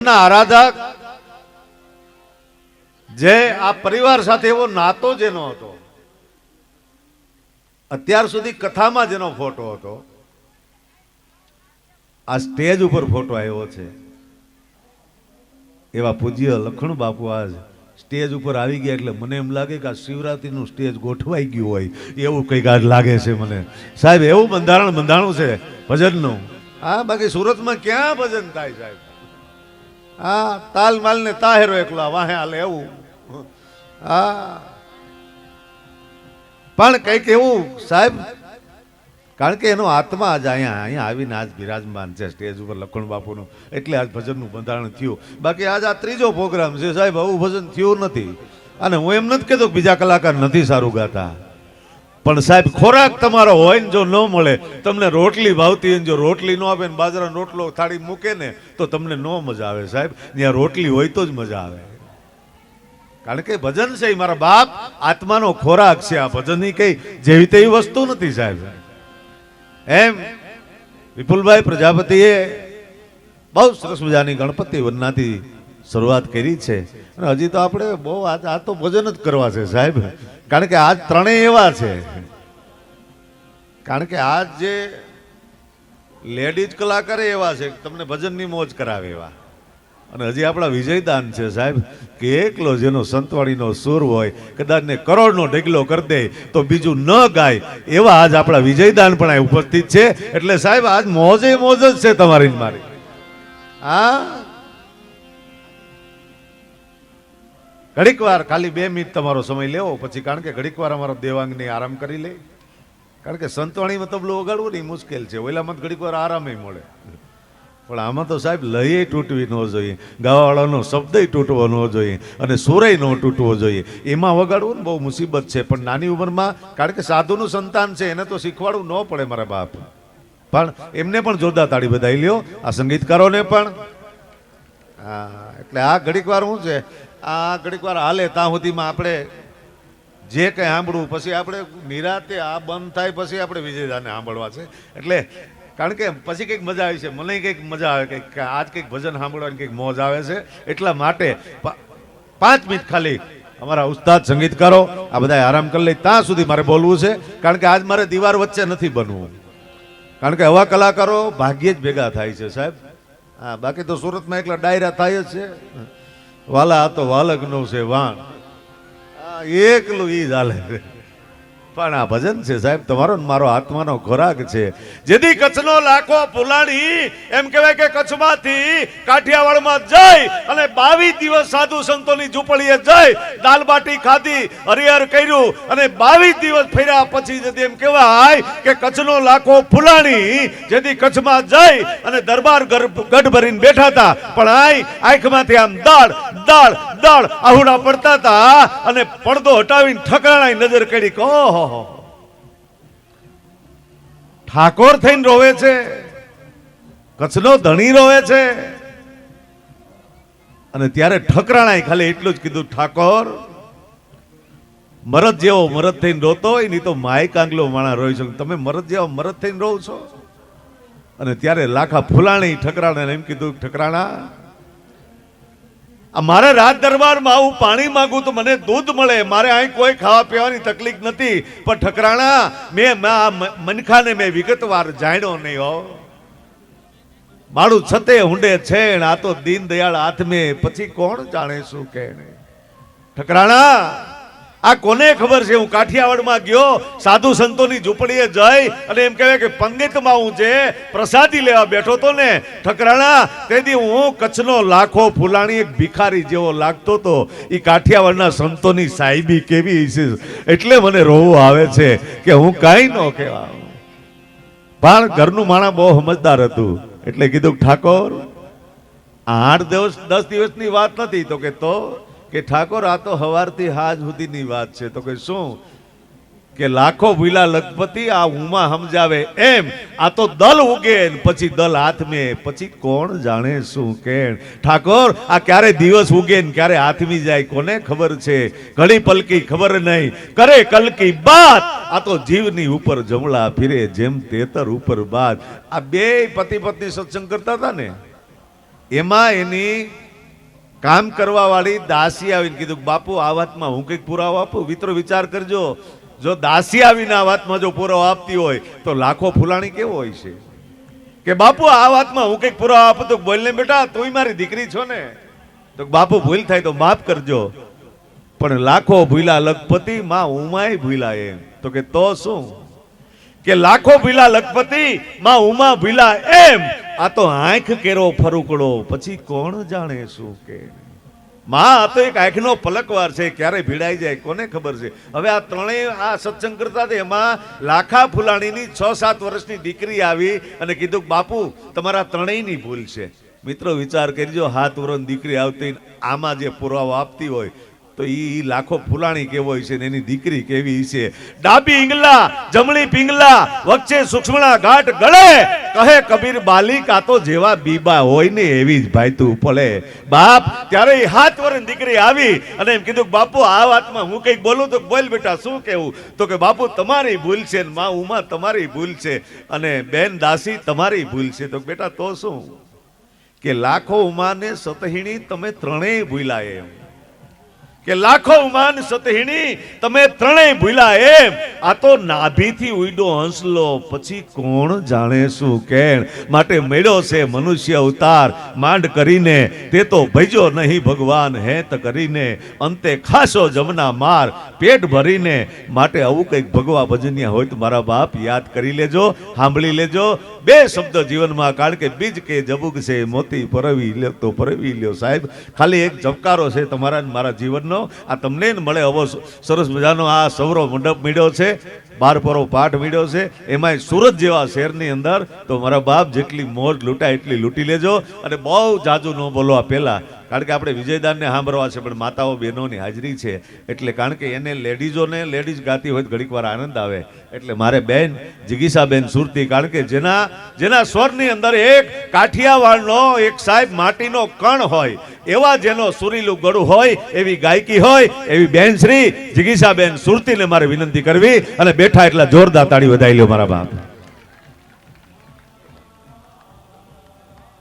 આરાધક જે આ પરિવાર સાથે એવો નાતો જેનો હતો, અત્યાર સુધી કથામાં જેનો ફોટો હતો, આ સ્ટેજ ઉપર ફોટો આવ્યો છે. એવા પૂજ્ય લખણ બાપુ આજ સ્ટેજ ઉપર આવી ગયા એટલે મને એમ લાગે કે આ શિવરાત્રીનું સ્ટેજ ગોઠવાઈ ગયું હોય એવું કંઈક આજ લાગે છે મને. સાહેબ એવું બંધાણું છે ભજનનું. હા, બાકી સુરતમાં ક્યાં ભજન થાય સાહેબ? હા, તાલ માલ ને તાહેરો એકલા વાહે હાલે એવું. હા, પણ કઈક એવું સાહેબ, કારણ કે એનો આત્મા આજ અહીંયા આવીને આજ બિરાજમાન છે સ્ટેજ ઉપર લખણ બાપુનું, એટલે આજ ભજનનું બંધારણ થયું. બાકી આજ આ ત્રીજો પ્રોગ્રામ છે સાહેબ, આવું ભજન થયું નથી. અને હું એમ નથી કહેતો બીજા કલાકાર નથી સારું ગાતા, પણ સાહેબ ખોરાક તમારો હોય ને જો ન મળે, તમને રોટલી ભાવતી હોય, જો રોટલી ન આપે ને બાજરાનો રોટલો થાળી મૂકે ને તો તમને ન મજા આવે સાહેબ. ત્યાં રોટલી હોય તો જ મજા આવે, કારણ કે ભજન છે મારા બાપ આત્માનો ખોરાક છે. આ ભજનની કઈ જેવી તેવી વસ્તુ નથી સાહેબ. એમ વિપુલભાઈ પ્રજાપતિએ બહુ સરસ મજાની ગણપતિ વંદનાથી શરૂઆત કરી છે, અને હજી તો આપણે બહુ આ તો ભજન જ કરવા છે સાહેબ. કારણ કે આજ ત્રણેય એવા છે, કારણ કે આજ જે લેડીઝ કલાકાર એવા છે તમને ભજનની મોજ કરાવે એવા. અને હજી આપણા વિજયદાન છે સાહેબ, કે એકલો જેનો સંતવાણીનો સુર હોય કદાચ ને કરોડનો ઢગલો કરી દે તો બીજું ન ગાય, એવા આજ આપણા વિજયદાન પણ અહીં ઉપસ્થિત છે. એટલે સાહેબ આજ મોજે મોજ જ છે તમારી મારી. હા, ઘડીક વાર ખાલી 2 મિનિટ તમારો સમય લેવો પછી, કારણ કે ઘડીક વાર અમારો દેવાંગને આરામ કરી લે. કારણ કે સંતવાણીમાં તબલું વગાડવું નહીં મુશ્કેલ છે, ઓલામાં ઘડીક વાર આરામે મળે, પણ આમાં તો સાહેબ લય તૂટવી ન જોઈએ, ગાવાવાળાનો શબ્દ તૂટવો ન જોઈએ, અને સુરય ન તૂટવો જોઈએ. એમાં વગાડવું ને બહુ મુસીબત છે. પણ નાની ઉંમરમાં, કારણ કે સાધુનું સંતાન છે, એને તો શીખવાડવું ન પડે મારા બાપ. પણ એમને પણ જોરદાર તાળી બધાઈ લ્યો, આ સંગીતકારોને પણ. હા, એટલે આ ઘડીક વાર શું છે, આ ઘડીક વાર હાલે ત્યાં સુધીમાં આપણે જે કંઈ સાંભળવું, પછી આપણે નિરાતે આ બંધ થાય પછી આપણે વિજયદાને સાંભળવા છે. એટલે કારણ કે પછી કંઈક મજા આવી છે, મને કંઈક મજા આવે, કંઈક આજ કંઈક ભજન સાંભળવાની કંઈક મોજ આવે છે. એટલા માટે 5 મિનિટ ખાલી અમારા ઉસ્તાદ સંગીતકારો આ બધા આરામ કરી લે, ત્યાં સુધી મારે બોલવું છે. કારણ કે આજ મારે દીવાર વચ્ચે નથી બનવું, કારણ કે આવા કલાકારો ભાગ્યે જ ભેગા થાય છે સાહેબ. હા, બાકી તો સુરતમાં એકલા ડાયરા થાય જ છે. વાલા આ તો વાલકનો છે વાણ, એકલું ઈ જ હાલે છે. પણ આ ભજન છે સાહેબ, તમારો મારો આત્માનો ખોરાક છે. જેથી કચ્છનો લાખો ફુલાણી એમ કહેવાય કે કચ્છમાંથી કાઠિયાવાડમાં જઈ અને 22 દિવસ સાધુ સંતોની ઝૂંપડીએ જઈ દાલ બાટી ખાધી, હરિહર કર્યું, અને 22 દિવસ ફર્યા પછી જેથી એમ કહેવાય કે કચ્છનો લાખો ફુલાણી જેથી કચ્છમાં જઈ અને દરબાર ગઢ ભરીને બેઠા હતા, પણ આંખમાંથી આમ દાળ દાળ દાળ આહુડા પડતા હતા, અને પડદો હટાવીને ઠકરાણાની નજર કરી કે ઓહો ઠાકોર થઈને રોવે છે, કચ્છનો ધણી રોવે છે. અને ત્યારે ઠકરાણાએ ખાલી એટલું જ કીધું, ઠાકોર મરદ જેવો મરદ થઈને રોતો હોય નહીં તો માય કાંગલો માણા રોઈ છે, તમે મરદ જેવો મરદ થઈને રોવ છો. અને ત્યારે લાખા ફુલાણી ઠકરાણાને એમ કીધું, ઠકરાણા મારે રાજ દરબારમાં હું પાણી માંગુ તો મને દૂધ મળે, મારે અહીં કોઈ ખાવા પીવાની તકલીફ નથી, પણ ઠકરાણા મેં મનખાને મેં વિગતવાર જાણ્યો નહીં હો. મારું છતે હુંડે છે આ તો દીન દયાળ હાથમે, પછી કોણ જાણે શું કે. ઠકરાણા આ કોને ખબર છે, હું કાઠિયાવાડમાં ગયો સાધુ સંતોની ઝૂંપડીએ જઈ અને એમ કહેવાય કે પંગતમાં હું જે પ્રસાદી લેવા બેઠો હતો ને ઠકરાણા, તેથી હું કચ્છનો લાખો ફુલાણી એક ભિખારી જેવો લાગતો હતો. એ કાઠિયાવાડના સંતોની સાહેબી કેવી છે, એટલે મને રોવું આવે છે કે હું કાંઈ ન કહેવા. પણ ઘરનું માણા બહુ સમજદાર હતું, એટલે કીધું ઠાકોર 8-10 દિવસની વાત નથી. તો કે ઠાકોર આ તો હવારથી હાજ સુધીની વાત છે. તો કે શું? કે લાખો ભૂલા લખપતિ આ ઉમા સમજાવે એમ, આ તો દલ ઉગે પછી દલ હાથમે, પછી કોણ જાણે શું કે. ઠાકોર આ ક્યારે દિવસ ઉગે ને ક્યારે હાથમી જાય કોને ખબર છે, ઘડી પલકી ખબર નહીં કરે કલકી બાત, આ તો જીવની ઉપર જમલા ફિરે જેમ તેતર ઉપર બાદ. આ બે પતિ પત્ની સત્સંગ કરતા હતા ને, એમાં એની કામ કરવા વાળી દાસી આવીને કીધું કે બાપુ આ વાતમાં હું કઈક પુરાવો આપું. મિત્રો વિચાર કરજો, જો દાસી આવીને આ વાતમાં જો પુરાવો આપતી હોય તો લાખો ફૂલાણી કેવો હોય છે કે બાપુ આ વાતમાં હું કઈક પુરાવો આપું તો બોલ ને બેટા, તુંય મારી દીકરી છો ને. તો બાપુ ભૂલ થાય તો માફ કરજો, પણ લાખો ભૂલા લખપતિ માં ઉમાય ભૂલા એમ. તો કે તો શું કે લાખો ભૂલા લખપતિ માં ઉમા ભૂલા એમ. આ તો આંખ કેરો ફરુકડો પછી કોણ જાણે શું કે. માં આ તો એક આંખનો પલકવાર છે, ક્યારે ભીડાઈ જાય કોને ખબર છે. હવે આ ત્રણેય આ સત્સંગ કરતા હતા, એમાં લાખા ફુલાણીની 6-7 વર્ષની દીકરી આવી અને કીધું બાપુ તમારા ત્રણેયની ભૂલ છે. મિત્રો વિચાર કરજો, 7 વર્ષની દીકરી આવતી આમાં જે પુરાવો આપતી હોય તો ઈ લાખો ફુલાણી કેવો હોય છે ને એની દીકરી કેવી છે. ડાબી ઈંગલા જમણી પિંગલા વચ્ચે સૂક્ષ્મણા ગાંઠ ગળે, કહે કબીર બાલિક આ તો જેવા બીબા હોય ને એવી જ ભાઈ તું પડે. બાપ ત્યારે 7 વર્ષની દીકરી આવી અને એમ કીધું બાપુ આ વાતમાં હું કઈક બોલું તો બોલ બેટા શું કેવું. તો કે બાપુ તમારી ભૂલ છે ને માં ઉમા તમારી ભૂલ છે અને બેન દાસી તમારી ભૂલ છે. તો બેટા તો શું કે લાખો ઉમાને સતહીણી તમે ત્રણેય ભૂલા એમ, કે લાખો ઉમાન સતહીણી તમે ત્રણેય ભૂલા એમ. આ તો નાભીથી ઉડ્યો હંસલો પછી કોણ જાણે શું કેણ. માટે મેળ્યો છે મનુષ્ય અવતાર માંડ કરીને, તે તો ભજ્યો નહીં ભગવાન હેત કરીને. અંતે ખાસો જમના માર પેટ ભરીને. માટે આવું કંઈક ભગવા ભજનિયા હોય તો મારા બાપ યાદ કરી લેજો, સાંભળી લેજો. 2 શબ્દ જીવનમાં, કારણ કે બીજ કે જબુગ છે મોતી પરવી લ્યો તો પરવી લ્યો. સાહેબ ખાલી એક ઝબકારો છે તમારા મારા જીવનનો. આ તમને મળે આવો સરસ મજાનો આ સવરો મંડપ મળ્યો છે, 12 પરો પાઠ મળ્યો છે, એમાંય સુરત જેવા શહેરની અંદર. તો મારા બાપ જેટલી મોજ લૂંટાય એટલી લૂંટી લેજો અને બહુ જાજુ ન બોલવા પહેલા, કારણ કે આપણે વિજયદાનને સાંભળવા છે પણ માતાઓ બહેનોની હાજરી છે એટલે, કારણ કે એને લેડીઝ ગાતી હોય તો ઘડીક વાર આનંદ આવે. એટલે મારે બેન જિગીસાબેન સુરતી, કારણ કે જેના સ્વરની અંદર એક કાઠિયાવાડનો એક સાહેબ માટીનો કણ હોય, એવા જેનો સુરીલું ગળું હોય, એવી ગાયકી હોય, એવી બેન શ્રી જિગીસાબેન સુરતીને મારે વિનંતી કરવી અને બેઠા એટલા જોરદાર તાળી વધાવી લ્યો મારા બાપ.